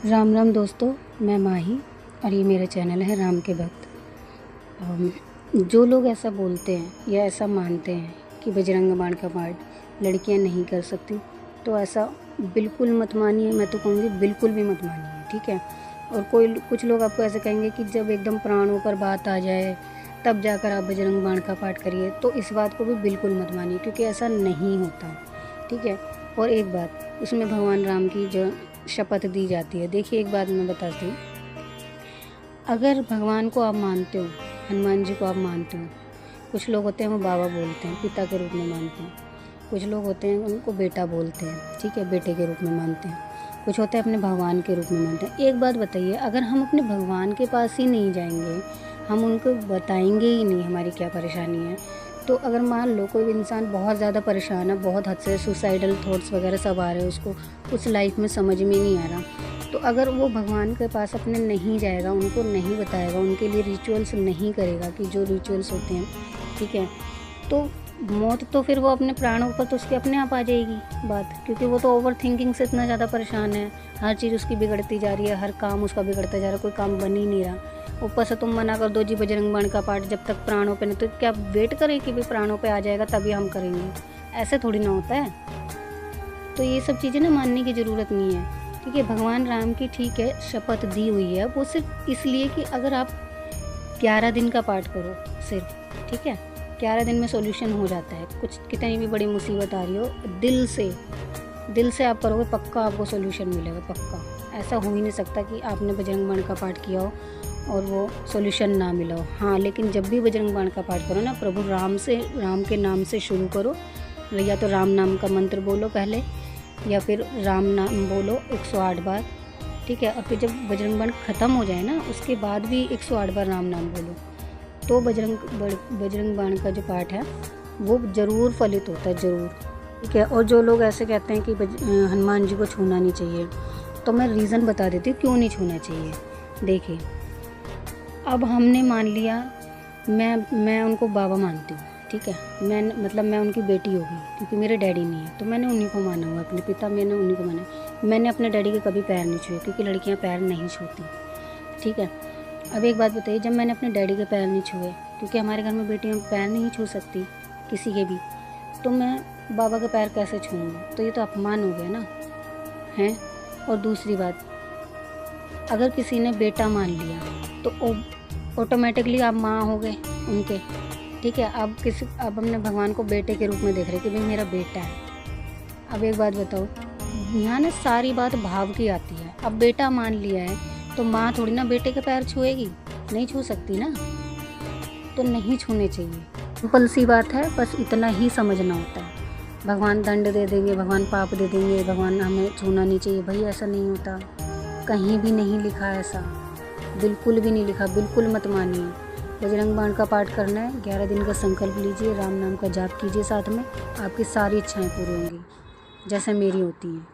राम राम दोस्तों, मैं माही और ये मेरा चैनल है राम के भक्त। जो लोग ऐसा बोलते हैं या ऐसा मानते हैं कि बजरंग बाण का पाठ लड़कियां नहीं कर सकती, तो ऐसा बिल्कुल मत मानिए। मैं तो कहूँगी बिल्कुल भी मत मानिए, ठीक है। और कुछ लोग आपको ऐसे कहेंगे कि जब एकदम प्राणों पर बात आ जाए तब जाकर आप बजरंग बाण का पाठ करिए, तो इस बात को भी बिल्कुल मत मानिए, क्योंकि ऐसा नहीं होता, ठीक है। और एक बात, उसमें भगवान राम की जो शपथ दी जाती है, देखिए एक बात मैं बताती हूँ। अगर भगवान को आप मानते हो, हनुमान जी को आप मानते हो, कुछ लोग होते हैं वो बाबा बोलते हैं, पिता के रूप में मानते हैं। कुछ लोग होते हैं उनको बेटा बोलते हैं, ठीक है, बेटे के रूप में मानते हैं। कुछ होते हैं अपने भगवान के रूप में मानते हैं। एक बात बताइए, अगर हम अपने भगवान के पास ही नहीं जाएंगे, हम उनको बताएंगे ही नहीं हमारी क्या परेशानी है, तो अगर मान लो कोई इंसान बहुत ज़्यादा परेशान है, बहुत हद से सुसाइडल थॉट्स वगैरह सब आ रहे हैं, उसको कुछ लाइफ में समझ में नहीं आ रहा, तो अगर वो भगवान के पास अपने नहीं जाएगा, उनको नहीं बताएगा, उनके लिए रिचुअल्स नहीं करेगा कि जो रिचुअल्स होते हैं, ठीक है, तो मौत तो फिर वो अपने प्राणों पर तो उसके अपने आप आ जाएगी बात, क्योंकि वो तो ओवर थिंकिंग से इतना ज़्यादा परेशान है। हर चीज़ उसकी बिगड़ती जा रही है, हर काम उसका बिगड़ता जा रहा है, कोई काम बन ही नहीं रहा। ऊपर से तुम मना कर दो जी बजरंग बाण का पाठ जब तक प्राणों पे नहीं, तो क्या वेट करें कि भाई प्राणों पे आ जाएगा तभी हम करेंगे? ऐसे थोड़ी ना होता है। तो ये सब चीज़ें ना मानने की ज़रूरत नहीं है, ठीक है। भगवान राम की, ठीक है, शपथ दी हुई है, वो सिर्फ इसलिए कि अगर आप 11 दिन का पाठ करो सिर्फ, ठीक है, 11 दिन में सॉल्यूशन हो जाता है। कुछ कितनी भी बड़ी मुसीबत आ रही हो, दिल से आप करोगे, पक्का आपको सॉल्यूशन मिलेगा, पक्का। ऐसा हो ही नहीं सकता कि आपने बजरंग बाण का पाठ किया हो और वो सॉल्यूशन ना मिला हो। हाँ, लेकिन जब भी बजरंग बाण का पाठ करो ना, प्रभु राम के नाम से शुरू करो, या तो राम नाम का मंत्र बोलो पहले, या फिर राम नाम बोलो 108 बार, ठीक है। और फिर जब बजरंग बाण ख़त्म हो जाए ना, उसके बाद भी 108 बार राम नाम बोलो, तो बजरंग बाण का जो पाठ है वो ज़रूर फलित होता है, ज़रूर, ठीक है। और जो लोग ऐसे कहते हैं कि हनुमान जी को छूना नहीं चाहिए, तो मैं रीज़न बता देती हूँ क्यों नहीं छूना चाहिए। देखिए, अब हमने मान लिया, मैं उनको बाबा मानती हूँ, ठीक है, मैं उनकी बेटी होगी, क्योंकि मेरे डैडी नहीं है, तो मैंने उन्हीं को माना हुआ, अपने पिता मैंने उन्हीं को माना। मैंने अपने डैडी के कभी पैर नहीं छुए, क्योंकि लड़कियाँ पैर नहीं छूती, ठीक है। अब एक बात बताइए, जब मैंने अपने डैडी के पैर नहीं छुए, क्योंकि हमारे घर में बेटियाँ पैर नहीं छू सकती किसी के भी, तो मैं बाबा के पैर कैसे छूऊंगी? तो ये तो अपमान हो गया ना, हैं। और दूसरी बात, अगर किसी ने बेटा मान लिया तो ऑटोमेटिकली आप माँ हो गए उनके, ठीक है। अब हमने भगवान को बेटे के रूप में देख रहे कि भाई मेरा बेटा है। अब एक बात बताओ, यहाँ ना सारी बात भाव की आती है। अब बेटा मान लिया है तो माँ थोड़ी ना बेटे के पैर छुएगी, नहीं छू सकती ना, तो नहीं छूने चाहिए। सिंपल सी बात है, बस इतना ही समझना होता है। भगवान दंड दे देंगे, भगवान पाप दे देंगे, भगवान हमें छूना नहीं चाहिए, भाई ऐसा नहीं होता, कहीं भी नहीं लिखा ऐसा, बिल्कुल भी नहीं लिखा, बिल्कुल मत मानिए। बजरंग बाण का पाठ करना है, 11 दिन का संकल्प लीजिए, राम नाम का जाप कीजिए, साथ में आपकी सारी इच्छाएं पूरी होंगी, जैसे मेरी होती हैं।